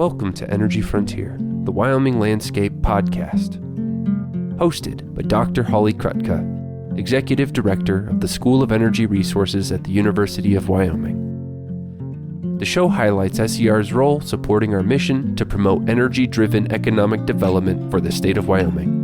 Welcome to Energy Frontier, the Wyoming Landscape Podcast. Hosted by Dr. Holly Krutka, Executive Director of the School of Energy Resources at the University of Wyoming. The show highlights SER's role supporting our mission to promote energy-driven economic development for the state of Wyoming.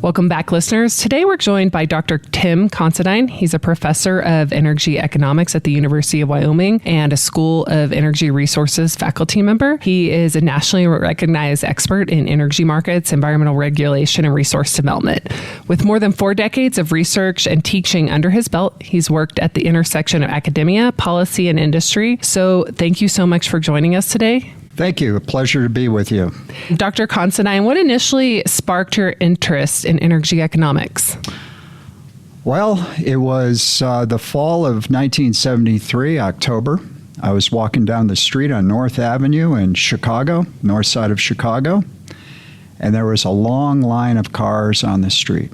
Welcome back, listeners. Today we're joined by Dr. Tim Considine. He's a professor of energy economics at the University of Wyoming and a School of Energy Resources faculty member. He is a nationally recognized expert in energy markets, environmental regulation, and resource development. With more than 4 decades of research and teaching under his belt, he's worked at the intersection of academia, policy, and industry. So thank you so much for joining us today. Thank you. A pleasure to be with you. Dr. Considine, what initially sparked your interest in energy economics? Well, it was the fall of 1973, October. I was walking down the street on North Avenue in Chicago, north side of Chicago, and there was a long line of cars on the street.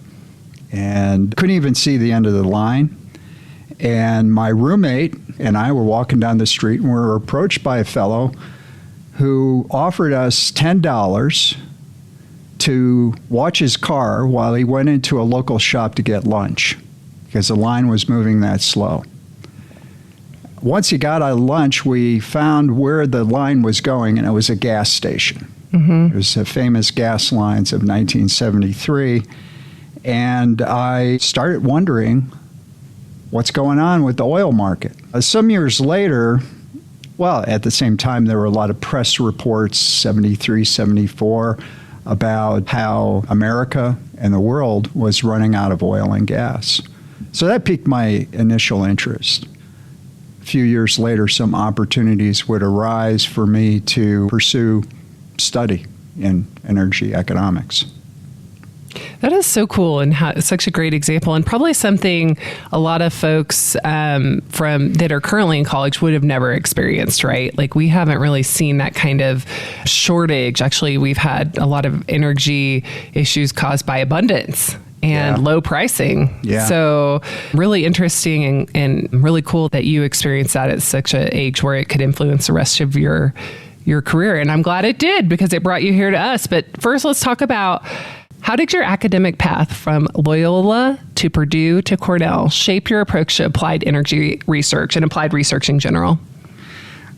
And couldn't even see the end of the line. And my roommate and I were walking down the street, and we were approached by a fellow who offered us $10 to watch his car while he went into a local shop to get lunch because the line was moving that slow. Once he got out of lunch, we found where the line was going, and it was a gas station. It was the famous gas lines of 1973. And I started wondering what's going on with the oil market. Some years later, well, at the same time, there were a lot of press reports, 73, 74, about how America and the world was running out of oil and gas. So that piqued my initial interest. A few years later, some opportunities would arise for me to pursue study in energy economics. That is so cool and such a great example, and probably something a lot of folks that are currently in college would have never experienced, right? Like, we haven't really seen that kind of shortage. Actually, we've had a lot of energy issues caused by abundance and low pricing. So really interesting and really cool that you experienced that at such an age where it could influence the rest of your career. And I'm glad it did, because it brought you here to us. But first, let's talk about, how did your academic path from Loyola to Purdue to Cornell shape your approach to applied energy research and applied research in general?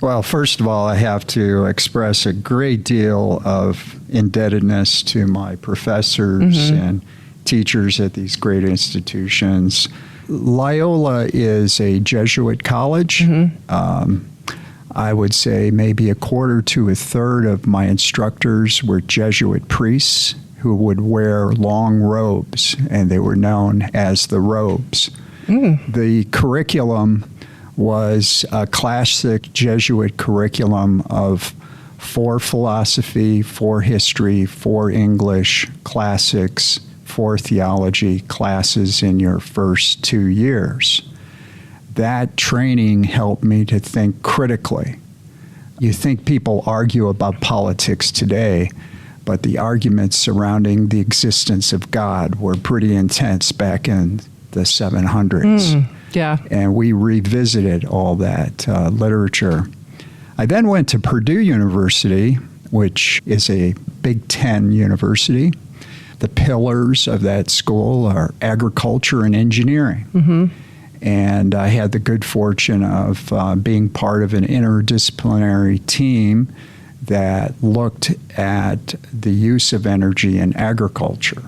Well, first of all, I have to express a great deal of indebtedness to my professors and teachers at these great institutions. Loyola is a Jesuit college. I would say maybe a quarter to a third of my instructors were Jesuit priests who would wear long robes, and they were known as the robes. The curriculum was a classic Jesuit curriculum of 4 philosophy, 4 history, 4 English, classics, 4 theology classes in your first 2 years. That training helped me to think critically. You think people argue about politics today, but the arguments surrounding the existence of God were pretty intense back in the 700s. And we revisited all that literature. I then went to Purdue University, which is a Big Ten university. The pillars of that school are agriculture and engineering. And I had the good fortune of being part of an interdisciplinary team that looked at the use of energy in agriculture.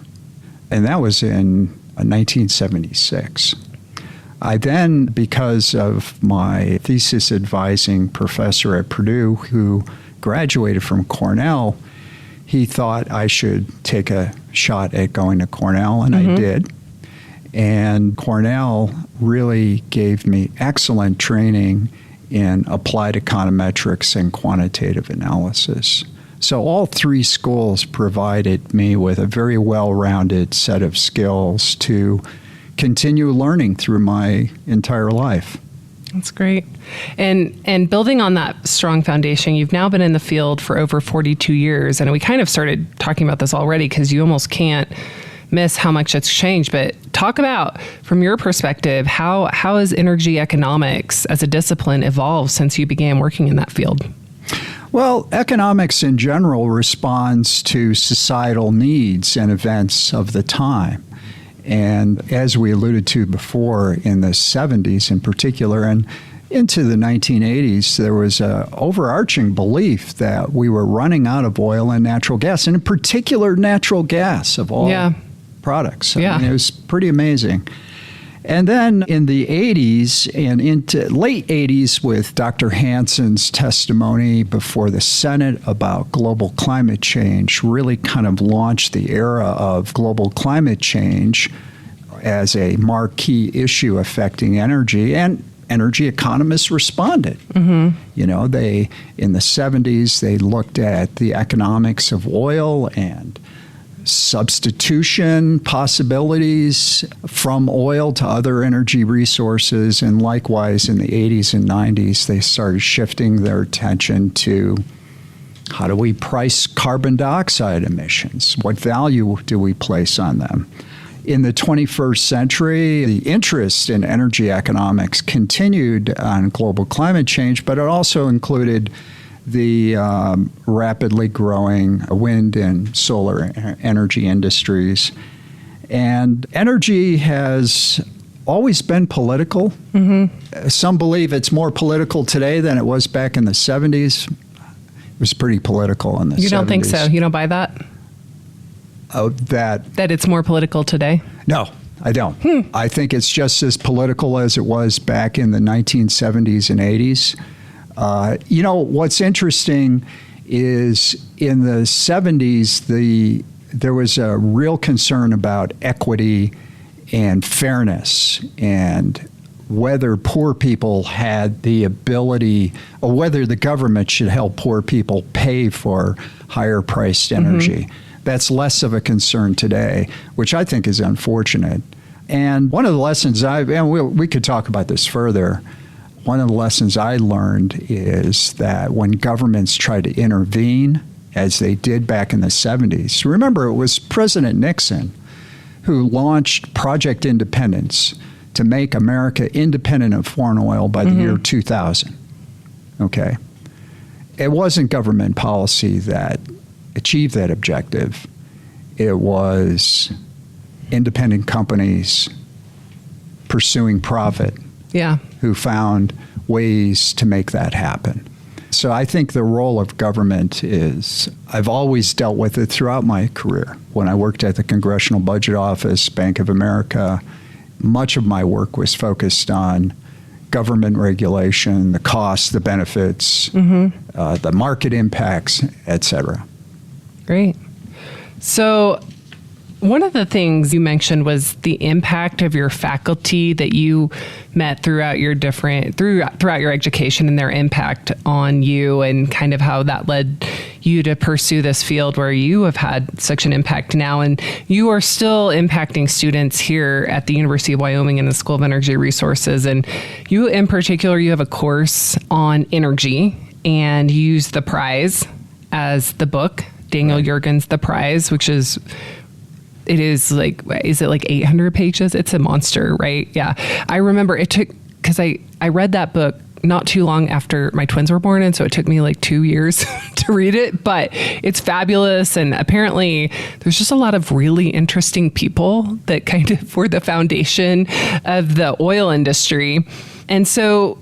And that was in 1976. I then, because of my thesis advising professor at Purdue who graduated from Cornell, he thought I should take a shot at going to Cornell, and I did. And Cornell really gave me excellent training in applied econometrics and quantitative analysis. So all 3 schools provided me with a very well-rounded set of skills to continue learning through my entire life. That's great. And building on that strong foundation, you've now been in the field for over 42 years. And we kind of started talking about this already, because you almost can't miss how much it's changed. But talk about, from your perspective, how has energy economics as a discipline evolved since you began working in that field? Well, economics in general responds to societal needs and events of the time. And as we alluded to before, in the 70s in particular, and into the 1980s, there was an overarching belief that we were running out of oil and natural gas, and in particular natural gas of all products. I mean, it was pretty amazing. And then in the 80s and into late 80s, with Dr. Hansen's testimony before the Senate about global climate change, really kind of launched the era of global climate change as a marquee issue affecting energy. And energy economists responded. You know, they, in the 70s, they looked at the economics of oil and substitution possibilities from oil to other energy resources. And likewise, in the 80s and 90s, they started shifting their attention to how do we price carbon dioxide emissions? What value do we place on them? In the 21st century, the interest in energy economics continued on global climate change, but it also included the rapidly growing wind and solar energy industries. And energy has always been political. Some believe it's more political today than it was back in the 70s. It was pretty political in the 70s. You don't think so? You don't buy that? That it's more political today? No, I don't. I think it's just as political as it was back in the 1970s and 80s. You know, what's interesting is in the 70s, there was a real concern about equity and fairness and whether poor people had the ability, or whether the government should help poor people pay for higher priced energy. That's less of a concern today, which I think is unfortunate. And one of the lessons we could talk about this further. One of the lessons I learned is that when governments try to intervene, as they did back in the 70s, remember it was President Nixon who launched Project Independence to make America independent of foreign oil by the year 2000. Okay. It wasn't government policy that achieved that objective. It was independent companies pursuing profit who found ways to make that happen. So I think the role of government is, I've always dealt with it throughout my career. When I worked at the Congressional Budget Office, Bank of America, much of my work was focused on government regulation, the costs, the benefits, the market impacts, et cetera. Great. So one of the things you mentioned was the impact of your faculty that you met throughout your education and their impact on you, and kind of how that led you to pursue this field where you have had such an impact now. And you are still impacting students here at the University of Wyoming in the School of Energy Resources. And you in particular, you have a course on energy, and you use The Prize as the book, Daniel Yergin's The Prize, which is... is it like 800 pages? It's a monster, right? Yeah. I remember it took, because I read that book not too long after my twins were born, and so it took me like 2 years to read it, but it's fabulous. And apparently there's just a lot of really interesting people that kind of were the foundation of the oil industry. And so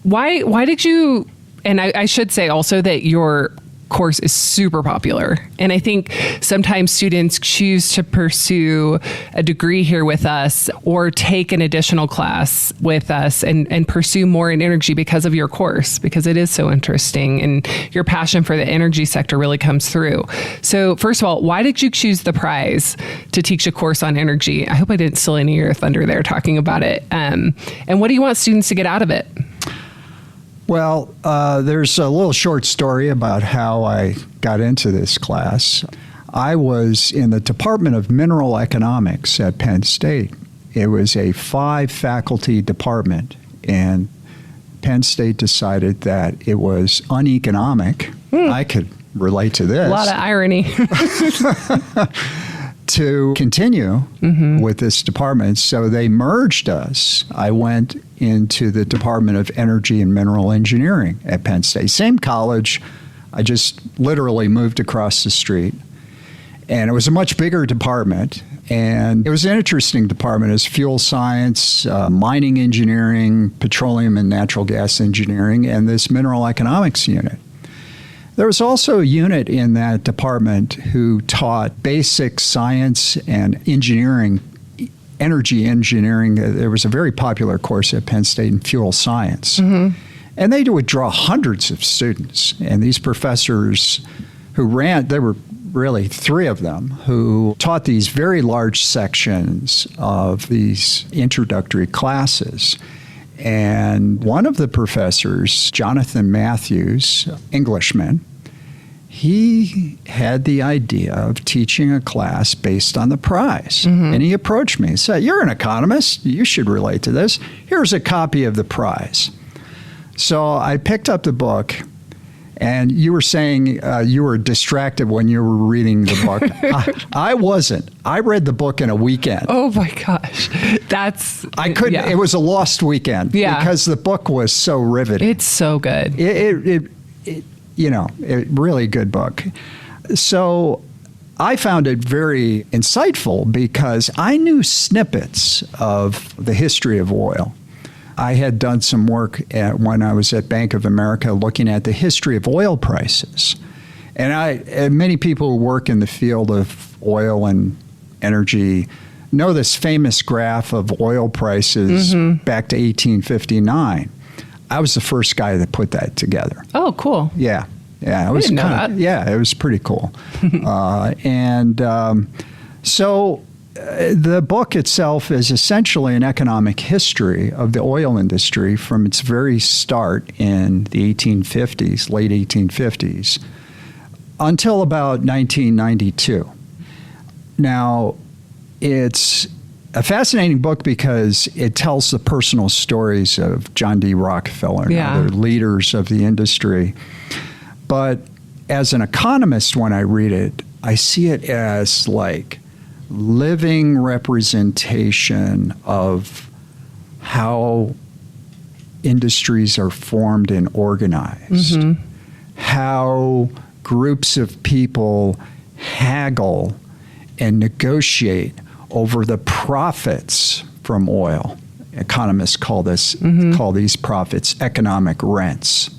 why did you, and I should say also that your course is super popular. And I think sometimes students choose to pursue a degree here with us or take an additional class with us and pursue more in energy because of your course, because it is so interesting and your passion for the energy sector really comes through. So first of all, why did you choose The Prize to teach a course on energy? I hope I didn't steal any of your thunder there talking about it. And what do you want students to get out of it? Well, there's a little short story about how I got into this class. I was in the Department of Mineral Economics at Penn State. It was a 5-faculty department, and Penn State decided that it was uneconomic. I could relate to this. A lot of irony. to continue with this department. So they merged us. I went into the Department of Energy and Mineral Engineering at Penn State. Same college. I just literally moved across the street. And it was a much bigger department. And it was an interesting department. It was fuel science, mining engineering, petroleum and natural gas engineering, and this mineral economics unit. There was also a unit in that department who taught basic science and engineering, energy engineering. There was a very popular course at Penn State in fuel science. And they would draw hundreds of students. And these professors who ran, there were really three of them, who taught these very large sections of these introductory classes. And one of the professors, Jonathan Matthews, Englishman, he had the idea of teaching a class based on the prize. And he approached me and said, "You're an economist. You should relate to this. Here's a copy of the prize." So I picked up the book. And you were saying you were distracted when you were reading the book. I wasn't. I read the book in a weekend. Oh my gosh. I couldn't. Yeah. It was a lost weekend because the book was so riveting. It's so good. It really good book. So I found it very insightful because I knew snippets of the history of oil. I had done some work when I was at Bank of America looking at the history of oil prices. And many people who work in the field of oil and energy know this famous graph of oil prices back to 1859. I was the first guy that put that together. Oh, cool. Yeah. Yeah, I didn't know that. Yeah, it was pretty cool. So the book itself is essentially an economic history of the oil industry from its very start in the 1850s, late 1850s, until about 1992. Now, it's a fascinating book because it tells the personal stories of John D. Rockefeller and other leaders of the industry. But as an economist, when I read it, I see it as like living representation of how industries are formed and organized, how groups of people haggle and negotiate over the profits from oil. Economists call these profits economic rents.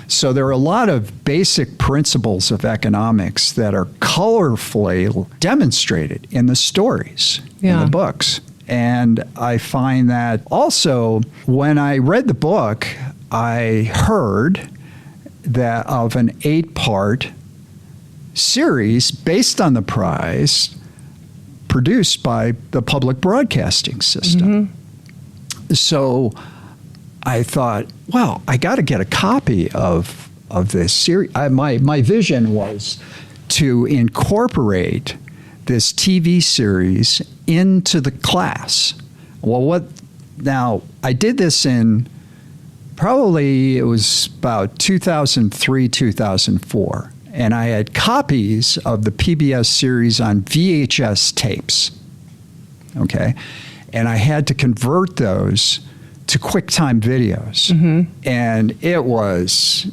So there are a lot of basic principles of economics that are colorfully demonstrated in the stories, in the books. And I find that also when I read the book, I heard that of an 8-part series based on the prize produced by the public broadcasting system. So I thought, well, I got to get a copy of this series. My vision was to incorporate this TV series into the class. Well, now I did this in probably it was about 2003, 2004. And I had copies of the PBS series on VHS tapes. Okay. And I had to convert those to QuickTime videos. And it was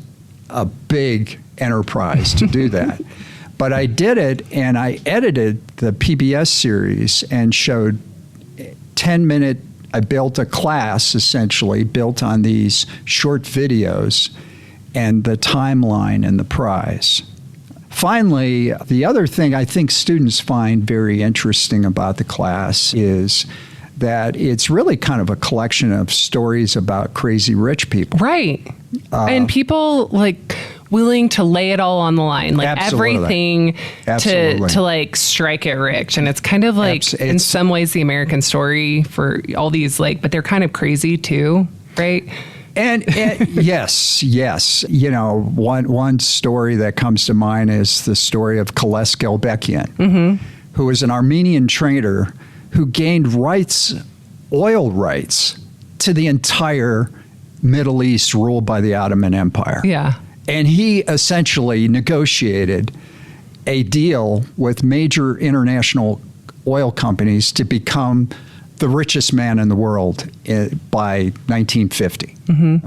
a big enterprise to do that. But I did it, and I edited the PBS series and showed 10-minute, I built a class essentially built on these short videos and the timeline and the prize. Finally, the other thing I think students find very interesting about the class is that it's really kind of a collection of stories about crazy rich people. Right. And people like willing to lay it all on the line, like everything to like strike it rich. And it's kind of like in some ways the American story for all these but they're kind of crazy too, right? And yes. You know, one story that comes to mind is the story of Kales Gelbekian, who was an Armenian trader who gained oil rights to the entire Middle East ruled by the Ottoman Empire. Yeah. And he essentially negotiated a deal with major international oil companies to become the richest man in the world by 1950.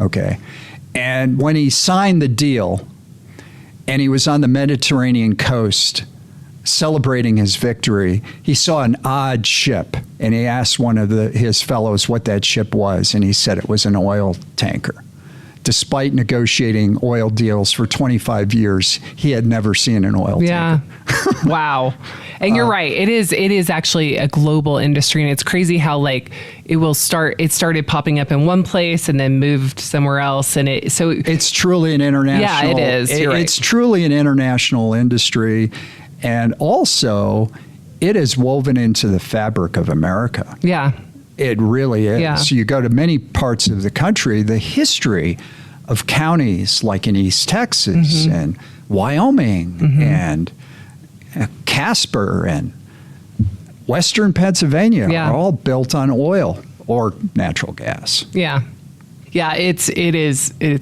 Okay. And when he signed the deal and he was on the Mediterranean coast celebrating his victory, he saw an odd ship, and he asked one of his fellows what that ship was, and he said it was an oil tanker. Despite negotiating oil deals for 25 years, he had never seen an oil tanker. Wow. And you're right. It is actually a global industry, and it's crazy how like it started popping up in one place and then moved somewhere else. And it's truly an international. Yeah, it is. You're right. It's truly an international industry. And also it is woven into the fabric of America. Yeah. It really is. Yeah. You go to many parts of the country, the history of counties like in East Texas and Wyoming and Casper and Western Pennsylvania are all built on oil or natural gas. Yeah. Yeah, it's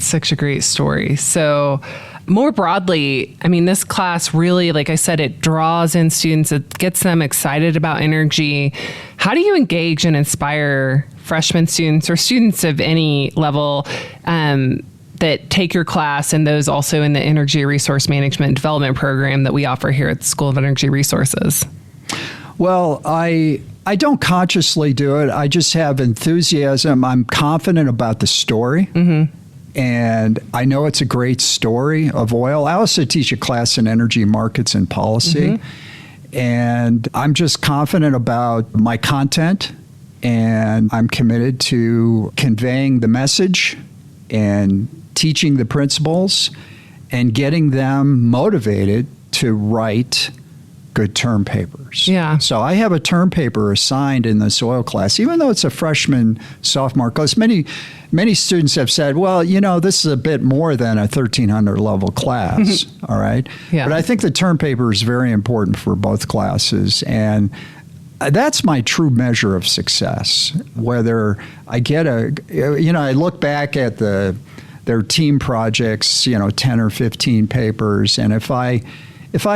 such a great story. So more broadly, I mean, this class really, like I said, it draws in students, it gets them excited about energy. How do you engage and inspire freshman students or students of any level that take your class, and those also in the Energy Resource Management Development Program that we offer here at the School of Energy Resources? Well, I don't consciously do it. I just have enthusiasm. I'm confident about the story. And I know it's a great story of oil. I also teach a class in energy markets and policy. And I'm just confident about my content, and I'm committed to conveying the message and teaching the principles and getting them motivated to write good term papers. Yeah. So I have a term paper assigned in this oil class, even though it's a freshman sophomore class. Many students have said, well, this is a bit more than a 1300 level class. All right. Yeah. But I think the term paper is very important for both classes. And that's my true measure of success. Whether I get I look back at their team projects, 10 or 15 papers. And if I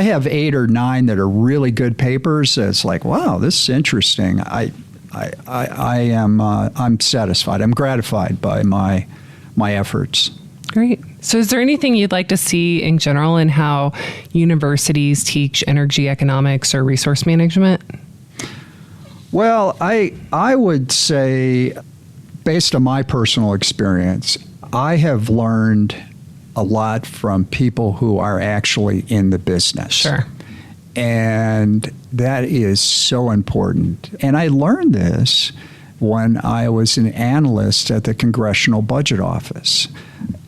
have 8 or 9 that are really good papers, it's like, wow, this is interesting. I'm satisfied. I'm gratified by my efforts. Great. So is there anything you'd like to see in general in how universities teach energy economics or resource management? Well, I would say, based on my personal experience, I have learned a lot from people who are actually in the business. Sure. And that is so important. And I learned this when I was an analyst at the Congressional Budget Office.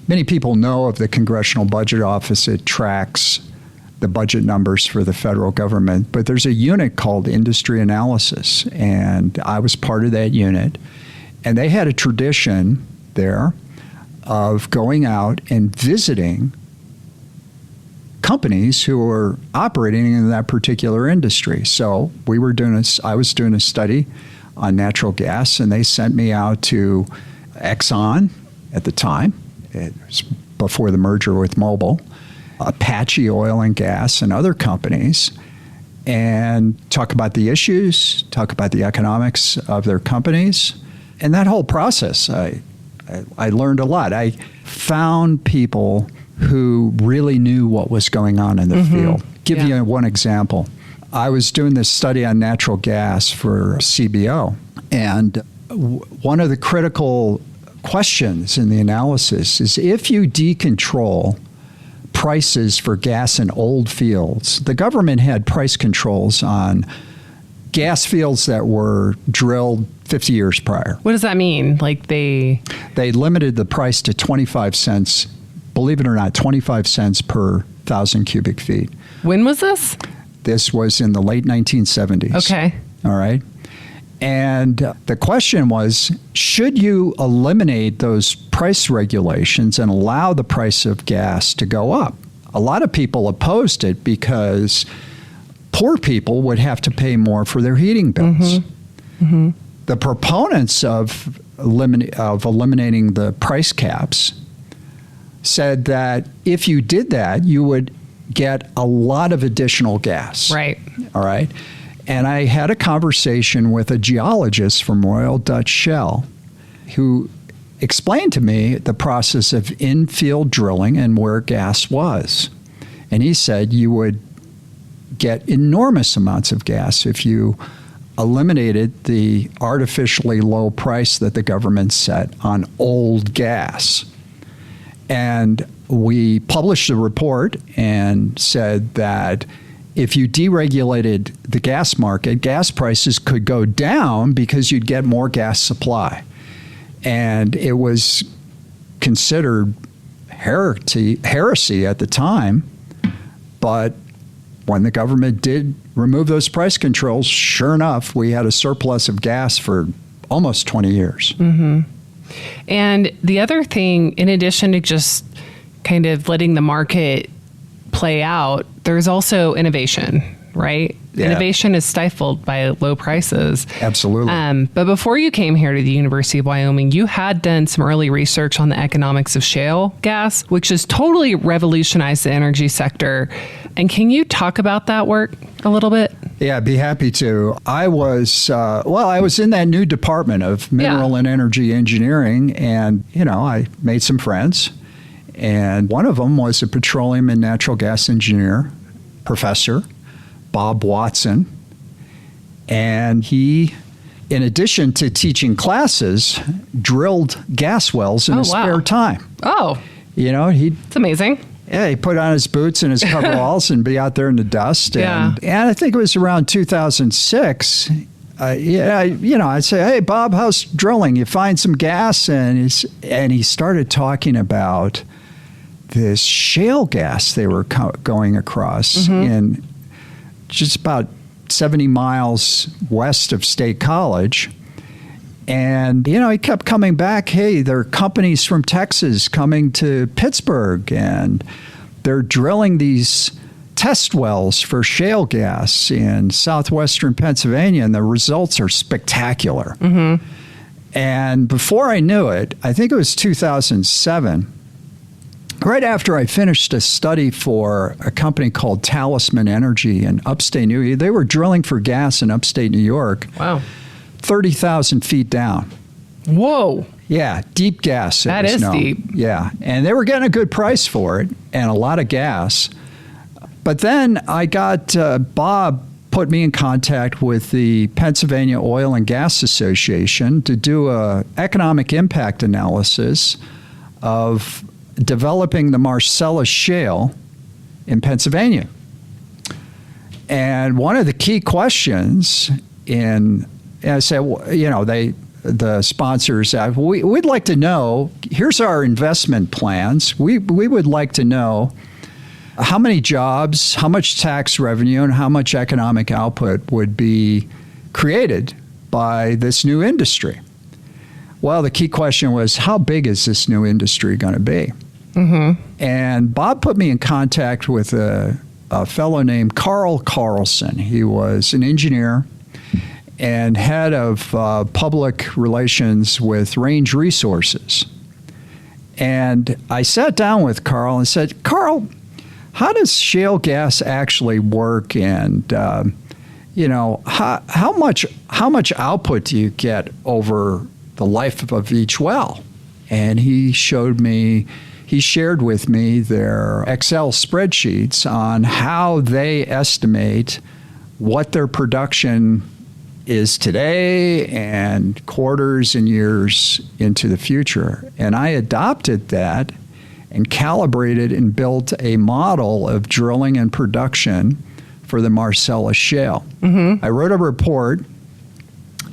Many people know of the Congressional Budget Office. It tracks the budget numbers for the federal government. But there's a unit called Industry Analysis, and I was part of that unit. And they had a tradition there of going out and visiting companies who were operating in that particular industry. So I was doing a study on natural gas, and they sent me out to Exxon at the time. It was before the merger with Mobil, Apache Oil and Gas, and other companies, and talk about the issues, talk about the economics of their companies. And that whole process, I learned a lot. I found people who really knew what was going on in the field. Give you one example. I was doing this study on natural gas for CBO, and one of the critical questions in the analysis is, if you decontrol prices for gas in old fields, the government had price controls on gas fields that were drilled 50 years prior. What does that mean? Like they limited the price to 25 cents, believe it or not, 25 cents per 1,000 cubic feet. When was this? This was in the late 1970s. Okay. All right. And the question was, should you eliminate those price regulations and allow the price of gas to go up? A lot of people opposed it because poor people would have to pay more for their heating bills. The proponents of eliminating the price caps said that if you did that, you would get a lot of additional gas. Right. All right. And I had a conversation with a geologist from Royal Dutch Shell who explained to me the process of in-field drilling and where gas was. And he said you would get enormous amounts of gas if you eliminated the artificially low price that the government set on old gas. And we published a report and said that if you deregulated the gas market, gas prices could go down because you'd get more gas supply. And it was considered heresy at the time, but when the government did remove those price controls, sure enough, we had a surplus of gas for almost 20 years. Mm-hmm. And the other thing, in addition to just kind of letting the market play out, there's also innovation, right? Yeah. Innovation is stifled by low prices. Absolutely. But before you came here to the University of Wyoming, you had done some early research on the economics of shale gas, which has totally revolutionized the energy sector. And can you talk about that work a little bit? Yeah, I'd be happy to. I was in that new department of mineral and energy engineering, and, I made some friends. And one of them was a petroleum and natural gas engineer, professor, Bob Watson. And he, in addition to teaching classes, drilled gas wells in his spare time. Oh. It's amazing. Yeah, he put on his boots and his coveralls and be out there in the dust. Yeah. And I think it was around 2006. I'd say, hey, Bob, how's drilling? You find some gas? And he started talking about this shale gas they were going across in just about 70 miles west of State College. And, he kept coming back, hey, there are companies from Texas coming to Pittsburgh, and they're drilling these test wells for shale gas in southwestern Pennsylvania, and the results are spectacular. Mm-hmm. And before I knew it, I think it was 2007, right after I finished a study for a company called Talisman Energy in upstate New York. They were drilling for gas in upstate New York. Wow. 30,000 feet down. Whoa. Yeah, deep gas. That is deep. Yeah, and they were getting a good price for it and a lot of gas. But then I got Bob put me in contact with the Pennsylvania Oil and Gas Association to do a economic impact analysis of developing the Marcellus Shale in Pennsylvania. And one of the key questions I said, the sponsors said, we'd like to know, here's our investment plans. We would like to know how many jobs, how much tax revenue, and how much economic output would be created by this new industry. Well, the key question was, how big is this new industry going to be? Mm-hmm. And Bob put me in contact with a fellow named Carl Carlson. He was an engineer and head of public relations with Range Resources. And I sat down with Carl and said, Carl, how does shale gas actually work? And, how much output do you get over the life of each well? And he shared with me their Excel spreadsheets on how they estimate what their production is today and quarters and years into the future. And I adopted that and calibrated and built a model of drilling and production for the Marcellus Shale. Mm-hmm. I wrote a report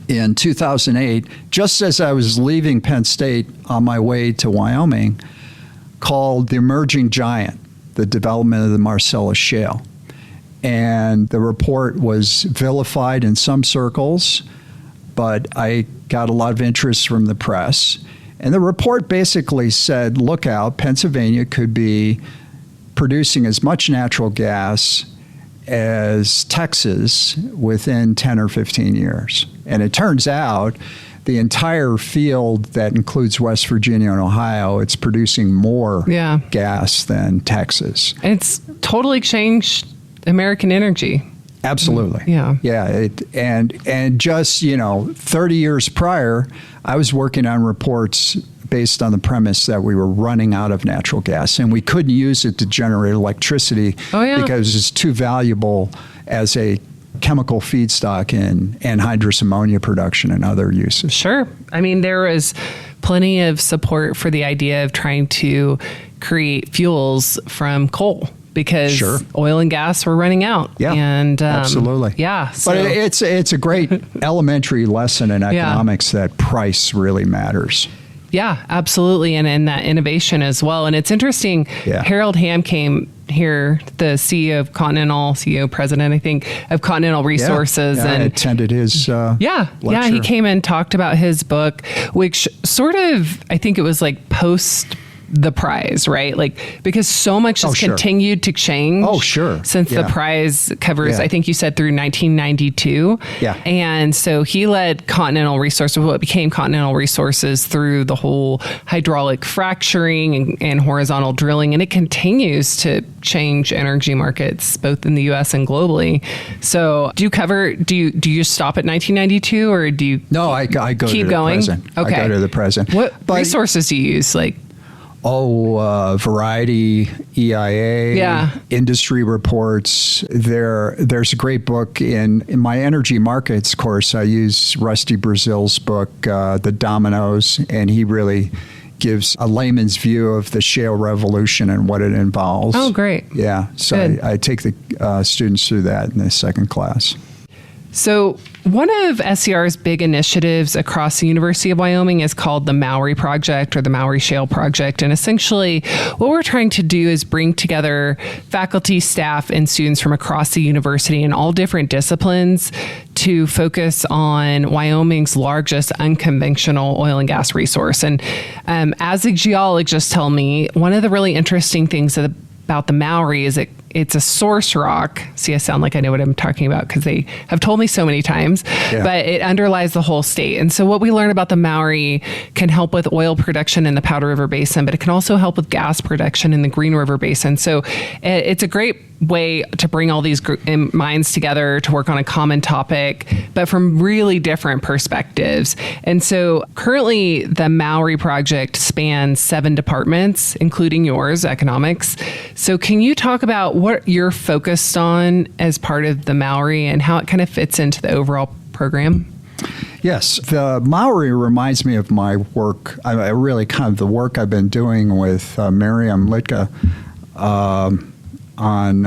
in 2008, just as I was leaving Penn State on my way to Wyoming, called The Emerging Giant, the development of the Marcellus Shale. And the report was vilified in some circles, but I got a lot of interest from the press. And the report basically said, look out, Pennsylvania could be producing as much natural gas as Texas within 10 or 15 years. And it turns out the entire field that includes West Virginia and Ohio, it's producing more gas than Texas. And it's totally changed American energy. Absolutely. Yeah. Yeah. And just, 30 years prior, I was working on reports based on the premise that we were running out of natural gas and we couldn't use it to generate electricity because it's too valuable as a chemical feedstock in anhydrous ammonia production and other uses. Sure. I mean, there was plenty of support for the idea of trying to create fuels from coal, because oil and gas were running out. Yeah, and absolutely. Yeah, so. But it's a great elementary lesson in economics that price really matters. Yeah, absolutely, and that innovation as well. And it's interesting. Yeah. Harold Hamm came here, the president, I think, of Continental Resources, and I attended his lecture. He came and talked about his book, which sort of, I think it was like post the prize, right? Like, because so much has continued to change. Oh, sure. Since the prize covers, I think you said through 1992. Yeah. And so he led Continental Resources, what became Continental Resources, through the whole hydraulic fracturing and horizontal drilling. And it continues to change energy markets, both in the US and globally. So do you stop at 1992 or do you I go keep to the going? present. Okay. I go to the present. What resources do you use? Like, Variety, EIA, industry reports. There's a great book in my energy markets course. I use Rusty Brazil's book, The Dominoes, and he really gives a layman's view of the shale revolution and what it involves. Oh, great. Yeah. So I take the students through that in the second class. So one of SCR's big initiatives across the University of Wyoming is called the Mowry Project, or the Mowry Shale Project. And essentially what we're trying to do is bring together faculty, staff, and students from across the university in all different disciplines to focus on Wyoming's largest unconventional oil and gas resource. And as a geologist tell me, one of the really interesting things about the Mowry is it's a source rock. See, I sound like I know what I'm talking about because they have told me so many times, but it underlies the whole state. And so what we learn about the Mowry can help with oil production in the Powder River Basin, but it can also help with gas production in the Green River Basin. So it's a great way to bring all these minds together to work on a common topic, but from really different perspectives. And so currently the Mowry Project spans 7 departments, including yours, economics. So can you talk about what you're focused on as part of the Mowry and how it kind of fits into the overall program? Yes, the Mowry reminds me of my work. I really kind of the work I've been doing with Miriam Litka on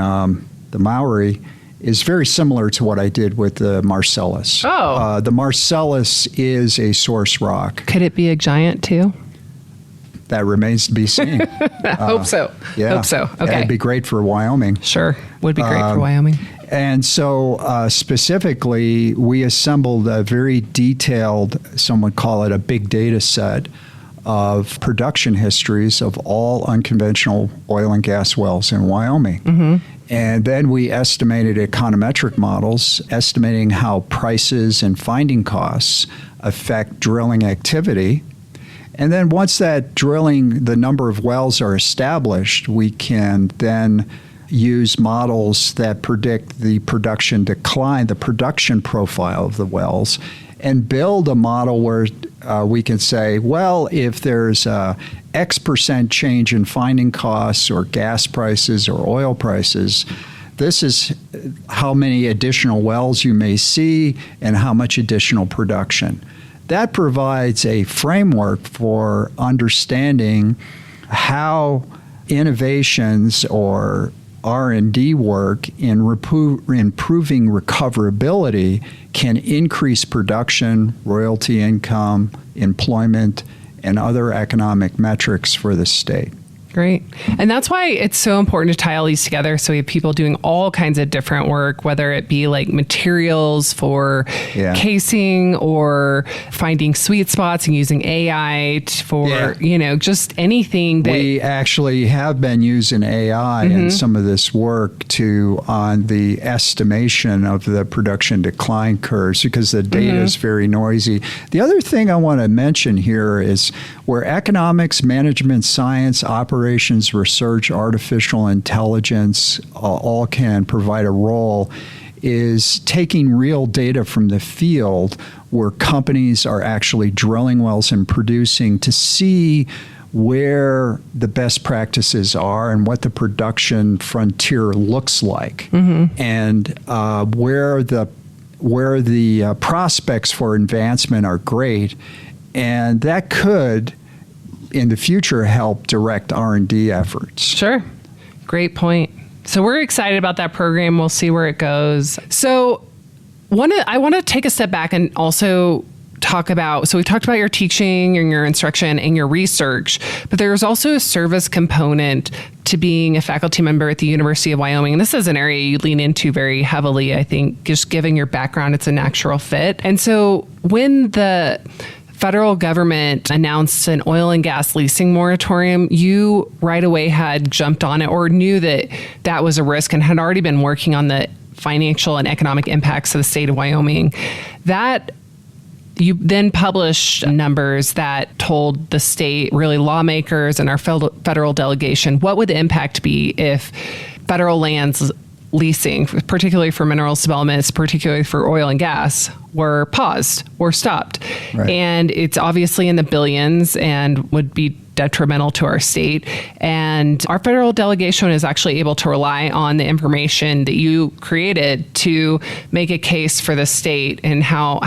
the Mowry is very similar to what I did with the Marcellus. The Marcellus is a source rock. Could it be a giant too? That remains to be seen. Hope so. Yeah. Hope so. Okay. It'd be great for Wyoming. Sure. Would be great for Wyoming. And so specifically, we assembled a very detailed, some would call it a big data set, of production histories of all unconventional oil and gas wells in Wyoming. Mm-hmm. And then we estimated econometric models, estimating how prices and finding costs affect drilling activity. And then once that drilling, the number of wells are established, we can then use models that predict the production decline, the production profile of the wells, and build a model where we can say, well, if there's a X% change in finding costs or gas prices or oil prices, this is how many additional wells you may see and how much additional production. That provides a framework for understanding how innovations or R&D work in improving recoverability can increase production, royalty income, employment, and other economic metrics for the state. Great. And that's why it's so important to tie all these together. So we have people doing all kinds of different work, whether it be like materials for casing or finding sweet spots and using AI for, just anything that... We actually have been using AI in some of this work on the estimation of the production decline curves because the data is very noisy. The other thing I want to mention here is where economics, management, science, operations, research, artificial intelligence all can provide a role is taking real data from the field where companies are actually drilling wells and producing to see where the best practices are and what the production frontier looks like, and where the prospects for advancement are great, and that could, in the future, help direct R&D efforts. Sure. Great point. So we're excited about that program. We'll see where it goes. So I want to take a step back and also talk about, so we talked about your teaching and your instruction and your research, but there's also a service component to being a faculty member at the University of Wyoming. And this is an area you lean into very heavily. I think just given your background, it's a natural fit. And so when the federal government announced an oil and gas leasing moratorium, you right away had jumped on it or knew that that was a risk and had already been working on the financial and economic impacts of the state of Wyoming. That you then published numbers that told the state, really lawmakers and our federal delegation, what would the impact be if federal lands leasing, particularly for minerals developments, particularly for oil and gas, were paused or stopped. Right. And it's obviously in the billions and would be detrimental to our state. And our federal delegation is actually able to rely on the information that you created to make a case for the state and how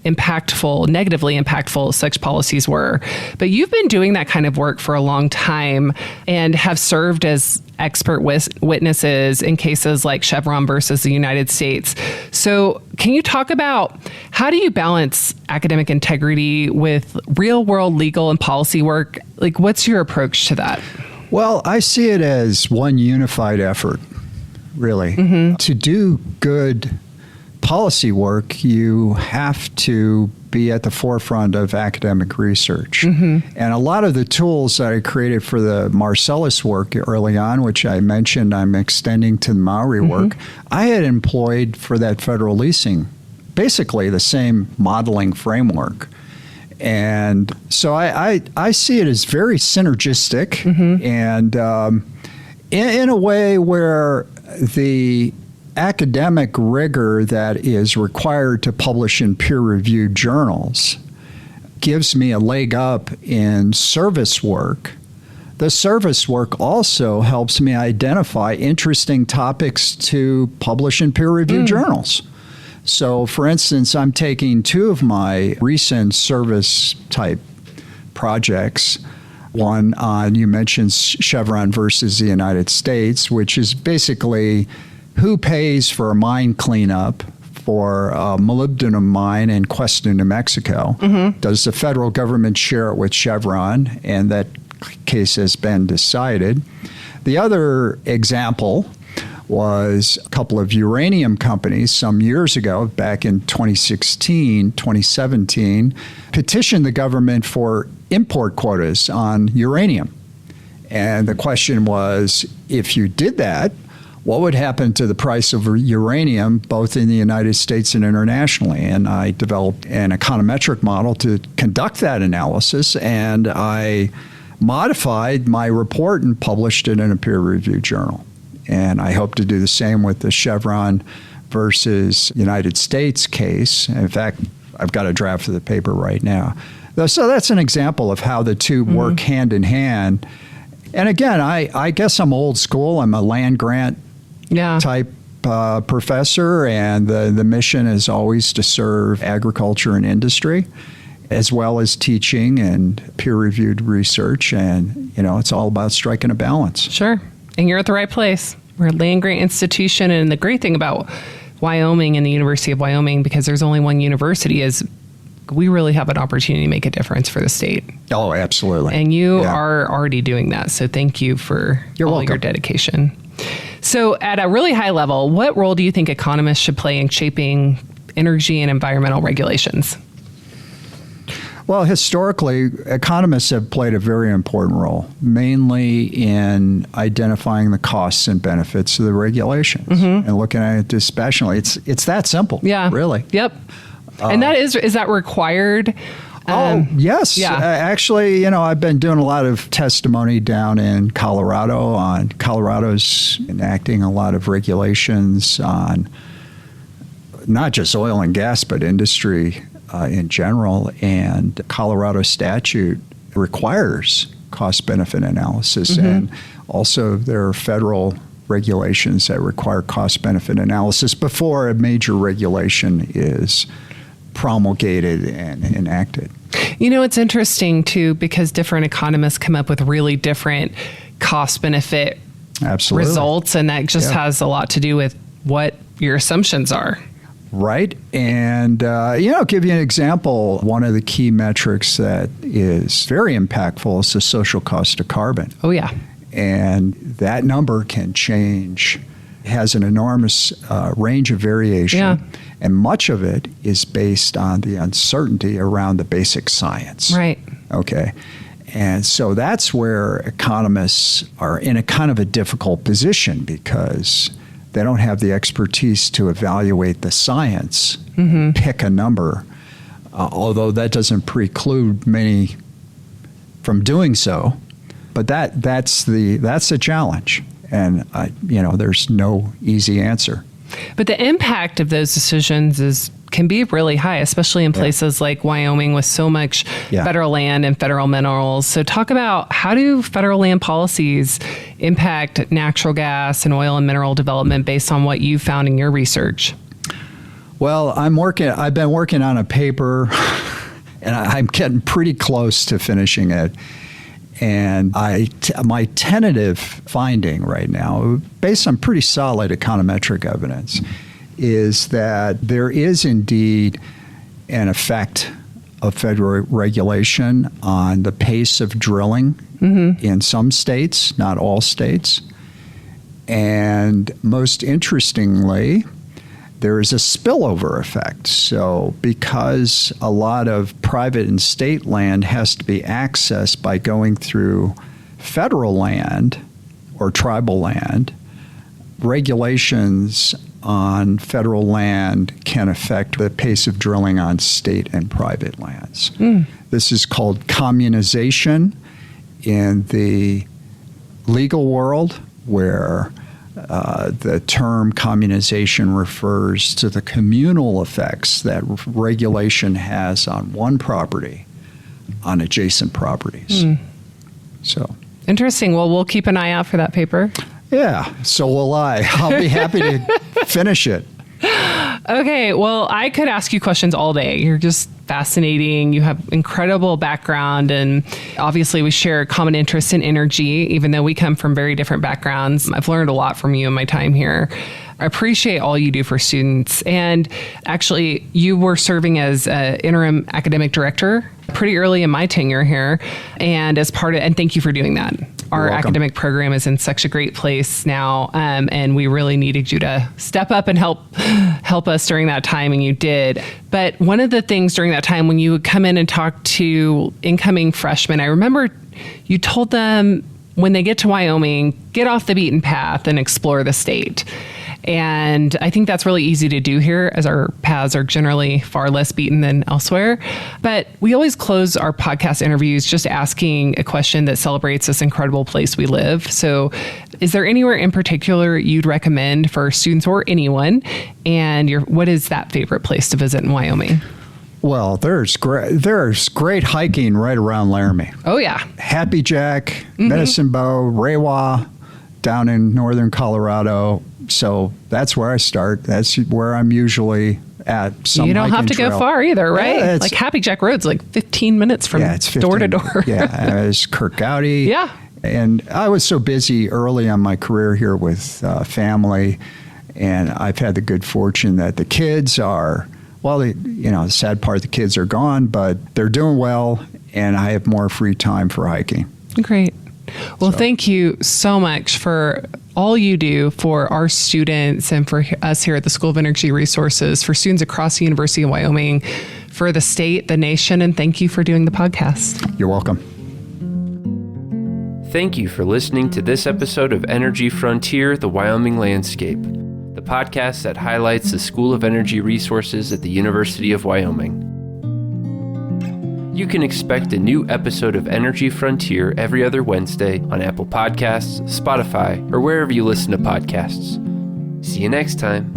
negatively impactful such policies were. But you've been doing that kind of work for a long time and have served as expert witnesses in cases like Chevron versus the United States. So can you talk about how do you balance academic integrity with real world legal and policy work? Like, what's your approach to that? Well, I see it as one unified effort, really. To do good policy work, you have to be at the forefront of academic research. And a lot of the tools that I created for the Marcellus work early on, which I mentioned I'm extending to the Mowry work, I had employed for that federal leasing, basically the same modeling framework. And so I see it as very synergistic and in a way where the academic rigor that is required to publish in peer-reviewed journals gives me a leg up in service work. The service work also helps me identify interesting topics to publish in peer-reviewed journals. So, for instance, I'm taking two of my recent service-type projects. One on, you mentioned Chevron versus the United States, which is basically who pays for a mine cleanup for a molybdenum mine in Cuesta, New Mexico? Does the federal government share it with Chevron? And that case has been decided. The other example was a couple of uranium companies some years ago, back in 2016, 2017, petitioned the government for import quotas on uranium. And the question was, if you did that, what would happen to the price of uranium, both in the United States and internationally? And I developed an econometric model to conduct that analysis, and I modified my report and published it in a peer-reviewed journal. And I hope to do the same with the Chevron versus United States case. In fact, I've got a draft of the paper right now. So that's an example of how the two work hand in hand. And again, I guess I'm old school. I'm a land grant type professor, and the mission is always to serve agriculture and industry, as well as teaching and peer-reviewed research. And, it's all about striking a balance. Sure. And you're at the right place. We're a land grant institution. And the great thing about Wyoming and the University of Wyoming, because there's only one university, is we really have an opportunity to make a difference for the state. Oh, absolutely. And you are already doing that. So thank you for all your dedication. So at a really high level, what role do you think economists should play in shaping energy and environmental regulations? Well, historically, economists have played a very important role, mainly in identifying the costs and benefits of the regulations and looking at it dispassionately. It's that simple, really. Yep. And is that required? Yes. Yeah. Actually, I've been doing a lot of testimony down in Colorado. Colorado's enacting a lot of regulations on not just oil and gas, but industry in general. And Colorado statute requires cost-benefit analysis. And also there are federal regulations that require cost-benefit analysis before a major regulation is promulgated and enacted. It's interesting, too, because different economists come up with really different cost-benefit results, and that just has a lot to do with what your assumptions are. Right. And, give you an example. One of the key metrics that is very impactful is the social cost of carbon. Oh, yeah. And that number can change, has an enormous range of variation. Yeah. And much of it is based on the uncertainty around the basic science. Right. Okay. And so that's where economists are in a kind of a difficult position because they don't have the expertise to evaluate the science, pick a number, although that doesn't preclude many from doing so. But that's the challenge, and there's no easy answer. But the impact of those decisions can be really high, especially in places like Wyoming with so much federal land and federal minerals. So talk about how do federal land policies impact natural gas and oil and mineral development based on what you found in your research? Well, I've been working on a paper, and I'm getting pretty close to finishing it. And my tentative finding right now, based on pretty solid econometric evidence, is that there is indeed an effect of federal regulation on the pace of drilling in some states, not all states. And most interestingly, there is a spillover effect. So because a lot of private and state land has to be accessed by going through federal land or tribal land, regulations on federal land can affect the pace of drilling on state and private lands. This is called communization in the legal world, where the term communization refers to the communal effects that regulation has on one property on adjacent properties. So interesting. Well, we'll keep an eye out for that paper. Yeah, so will I. I'll be happy to finish it. Okay, well, I could ask you questions all day. You're just fascinating. You have incredible background, and obviously we share a common interest in energy, even though we come from very different backgrounds. I've learned a lot from you in my time here. I appreciate all you do for students. And actually, you were serving as interim academic director pretty early in my tenure here, and thank you for doing that. Our academic program is in such a great place now, and we really needed you to step up and help us during that time, and you did. But one of the things during that time when you would come in and talk to incoming freshmen, I remember you told them when they get to Wyoming, get off the beaten path and explore the state. And I think that's really easy to do here, as our paths are generally far less beaten than elsewhere. But we always close our podcast interviews just asking a question that celebrates this incredible place we live. So is there anywhere in particular you'd recommend for students or anyone? And what is that favorite place to visit in Wyoming? Well, there's great hiking right around Laramie. Oh, yeah. Happy Jack, Medicine Bow, Rewa, down in northern Colorado. So that's where I start. That's where I'm usually at. You don't have to go far either, right? Yeah, like Happy Jack Road's like 15 minutes from door to door. Yeah, it's Kirk Gowdy. Yeah. And I was so busy early on my career here with family, and I've had the good fortune that the kids are, the sad part, the kids are gone, but they're doing well, and I have more free time for hiking. Great. Well, thank you so much for all you do for our students and for us here at the School of Energy Resources, for students across the University of Wyoming, for the state, the nation, and thank you for doing the podcast. You're welcome. Thank you for listening to this episode of Energy Frontier, the Wyoming Landscape, the podcast that highlights the School of Energy Resources at the University of Wyoming. You can expect a new episode of Energy Frontier every other Wednesday on Apple Podcasts, Spotify, or wherever you listen to podcasts. See you next time.